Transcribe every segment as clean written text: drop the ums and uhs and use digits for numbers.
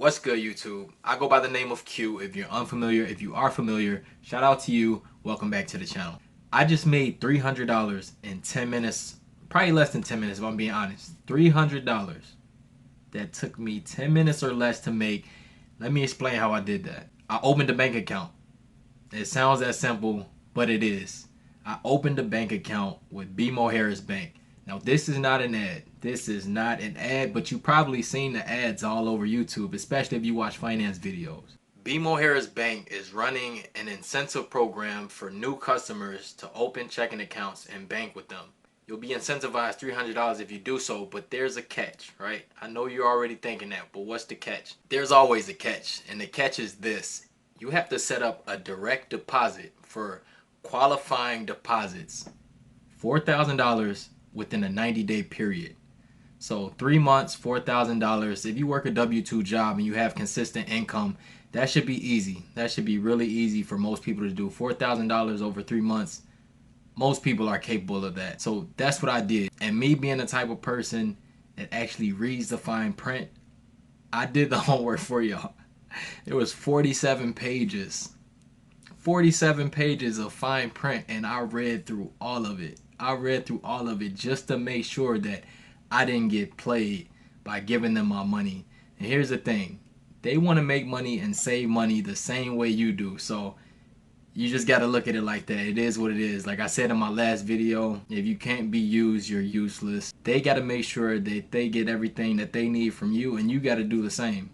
What's good, YouTube? I go by the name of Q. If you're unfamiliar, if you are familiar, shout out to you. Welcome back to the channel. I just made $300 in 10 minutes, probably less than 10 minutes if I'm being honest. $300 that took me 10 minutes or less to make. Let me explain how I did that. I opened a bank account. It sounds that simple, but it is. I opened a bank account with BMO Harris Bank. Now, this is not an ad. This is not an ad, but you probably seen the ads all over YouTube, especially if you watch finance videos. BMO Harris Bank is running an incentive program for new customers to open checking accounts and bank with them. You'll be incentivized $300 if you do so, but there's a catch, right? I know you're already thinking that, but what's the catch? There's always a catch, and the catch is this. You have to set up a direct deposit for qualifying deposits. $4,000 within a 90-day period. So 3 months, $4,000. If you work a W-2 job and you have consistent income, that should be easy. That should be really easy for most people to do. $4,000 over 3 months, most people are capable of that. So that's what I did. And me being the type of person that actually reads the fine print, I did the homework for y'all. It was 47 pages. 47 pages of fine print, and I read through all of it. I read through all of it just to make sure that I didn't get played by giving them my money. And here's the thing. They want to make money and save money the same way you do. So you just got to look at it like that. It is what it is. Like I said in my last video, if you can't be used, you're useless. They got to make sure that they get everything that they need from you, and you got to do the same.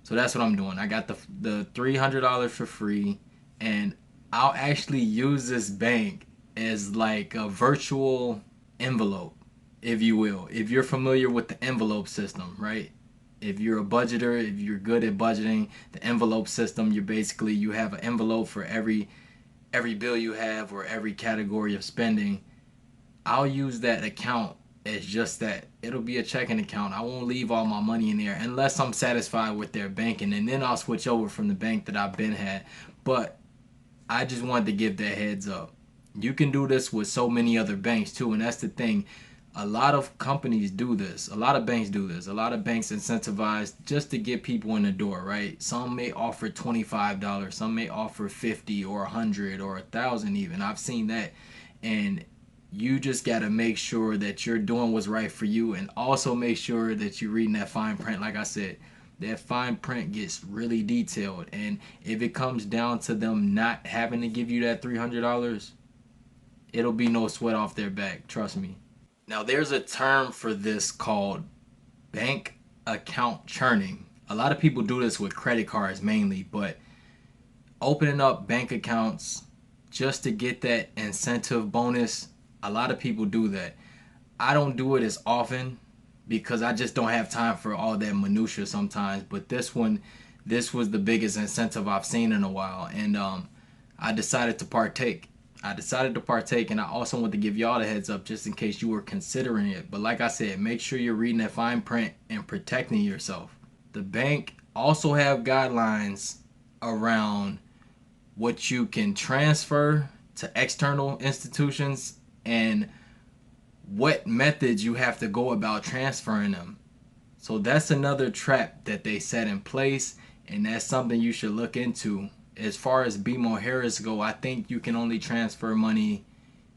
So that's what I'm doing. I got the $300 for free, and I'll actually use this bank as like a virtual envelope, if you will. If you're familiar with the envelope system, right? If you're a budgeter, if you're good at budgeting, the envelope system, you have an envelope for every bill you have or every category of spending. I'll use that account as just that. It'll be a checking account. I won't leave all my money in there unless I'm satisfied with their banking, and then I'll switch over from the bank that I've been had. But I just wanted to give that heads up. You can do this with so many other banks too, and that's the thing. A lot of companies do this. A lot of banks do this. A lot of banks incentivize just to get people in the door, right? Some may offer $25, some may offer $50 or $100 or $1,000 even. I've seen that. And you just got to make sure that you're doing what's right for you, and also make sure that you're reading that fine print. Like I said, that fine print gets really detailed, and if it comes down to them not having to give you that $300, it'll be no sweat off their back, trust me. Now, there's a term for this called bank account churning. A lot of people do this with credit cards mainly, but opening up bank accounts just to get that incentive bonus, a lot of people do that. I don't do it as often because I just don't have time for all that minutia sometimes, but this was the biggest incentive I've seen in a while, and I decided to partake. And I also want to give y'all the heads up just in case you were considering it. But like I said, make sure you're reading that fine print and protecting yourself. The bank also have guidelines around what you can transfer to external institutions and what methods you have to go about transferring them. So that's another trap that they set in place, and that's something you should look into. As far as BMO Harris go, I think you can only transfer money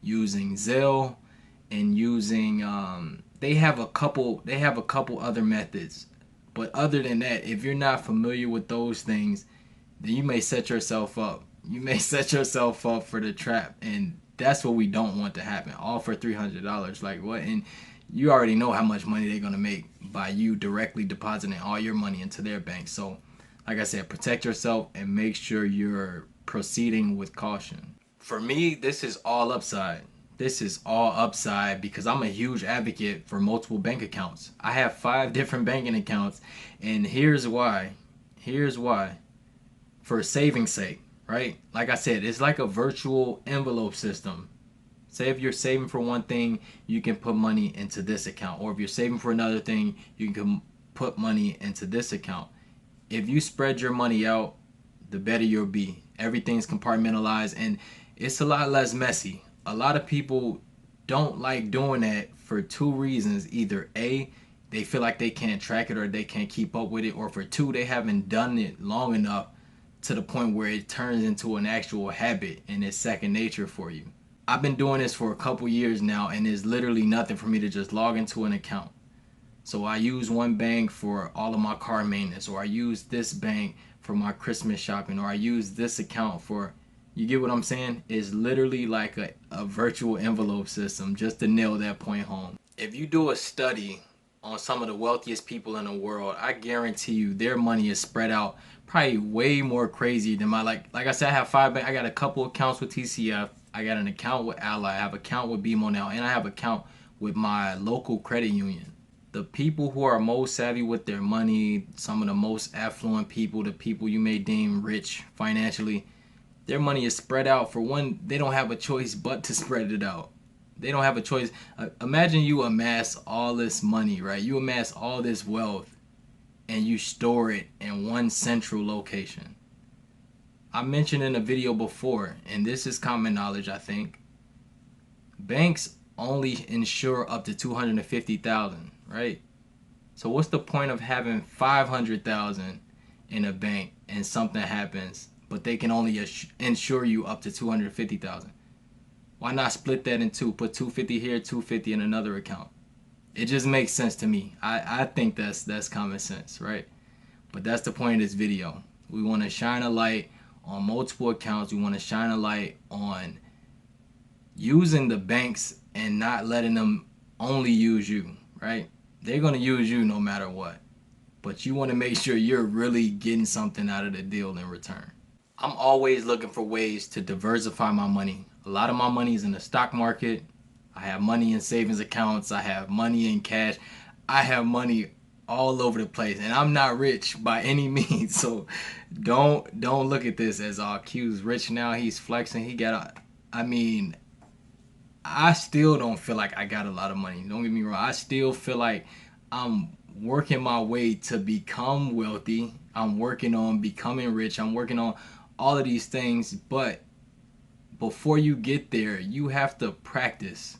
using Zelle and using they have a couple other methods. But other than that, if you're not familiar with those things, then you may set yourself up. You may set yourself up for the trap, and that's what we don't want to happen. All for $300. Like what? And you already know how much money they're gonna make by you directly depositing all your money into their bank. So like I said, protect yourself and make sure you're proceeding with caution. For me, this is all upside. This is all upside because I'm a huge advocate for multiple bank accounts. I have 5 different banking accounts, and here's why. Here's why. For saving's sake, right? Like I said, it's like a virtual envelope system. Say if you're saving for one thing, you can put money into this account. Or if you're saving for another thing, you can put money into this account. If you spread your money out, the better you'll be. Everything's compartmentalized, and it's a lot less messy. A lot of people don't like doing that for 2 reasons. Either A, they feel like they can't track it or they can't keep up with it, or for two, they haven't done it long enough to the point where it turns into an actual habit and it's second nature for you. I've been doing this for a couple years now, and it's literally nothing for me to just log into an account. So I use one bank for all of my car maintenance, or I use this bank for my Christmas shopping, or I use this account for, you get what I'm saying? It's literally like a virtual envelope system, just to nail that point home. If you do a study on some of the wealthiest people in the world, I guarantee you their money is spread out probably way more crazy than my, like I said, I have 5 banks. I got a couple accounts with TCF. I got an account with Ally. I have an account with BMO now, and I have an account with my local credit union. The people who are most savvy with their money, some of the most affluent people, the people you may deem rich financially, their money is spread out. For one, they don't have a choice but to spread it out. They don't have a choice. Imagine you amass all this money, right? You amass all this wealth and you store it in one central location. I mentioned in a video before, and this is common knowledge, I think, banks only insure up to $250,000, right? So what's the point of having $500,000 in a bank and something happens, but they can only insure you up to $250,000? Why not split that in two? Put $250 here, $250 in another account. It just makes sense to me. I think that's common sense, right? But that's the point of this video. We want to shine a light on multiple accounts. We want to shine a light on using the banks and not letting them only use you, right? They're going to use you no matter what. But you want to make sure you're really getting something out of the deal in return. I'm always looking for ways to diversify my money. A lot of my money is in the stock market. I have money in savings accounts. I have money in cash. I have money all over the place, and I'm not rich by any means. So don't look at this as Q's rich now. He's flexing. He got I still don't feel like I got a lot of money. Don't get me wrong. I still feel like I'm working my way to become wealthy. I'm working on becoming rich. I'm working on all of these things. But before you get there, you have to practice.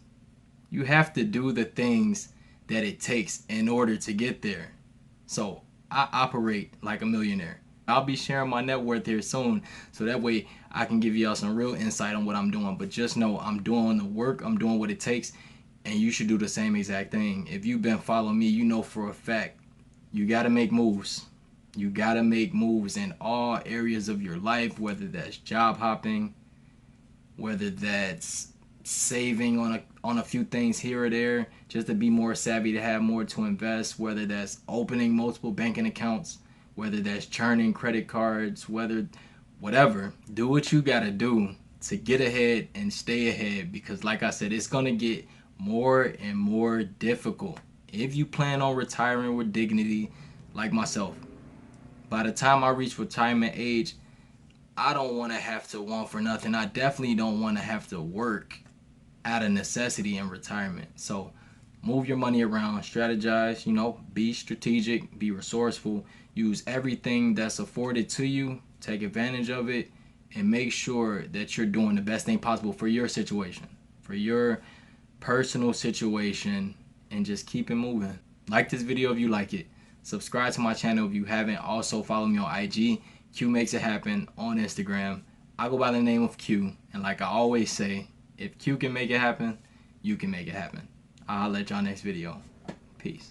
You have to do the things that it takes in order to get there. So I operate like a millionaire. I'll be sharing my net worth here soon, so that way I can give y'all some real insight on what I'm doing. But just know I'm doing the work, I'm doing what it takes, and you should do the same exact thing. If you've been following me, you know for a fact you gotta make moves. You gotta make moves in all areas of your life, whether that's job hopping, whether that's saving on a few things here or there just to be more savvy, to have more to invest, whether that's opening multiple banking accounts, whether that's churning credit cards, whatever. Do what you gotta do to get ahead and stay ahead, because like I said, it's gonna get more and more difficult. If you plan on retiring with dignity like myself, by the time I reach retirement age, I don't want to have to want for nothing. I definitely don't want to have to work out of necessity in retirement. So move your money around, strategize, be strategic, be resourceful, use everything that's afforded to you, take advantage of it, and make sure that you're doing the best thing possible for your situation, for your personal situation, and just keep it moving. Like this video if you like it. Subscribe to my channel if you haven't. Also follow me on IG, Q Makes It Happen, on Instagram. I go by the name of Q, and like I always say, if Q can make it happen, you can make it happen. I'll let y'all next video. Peace.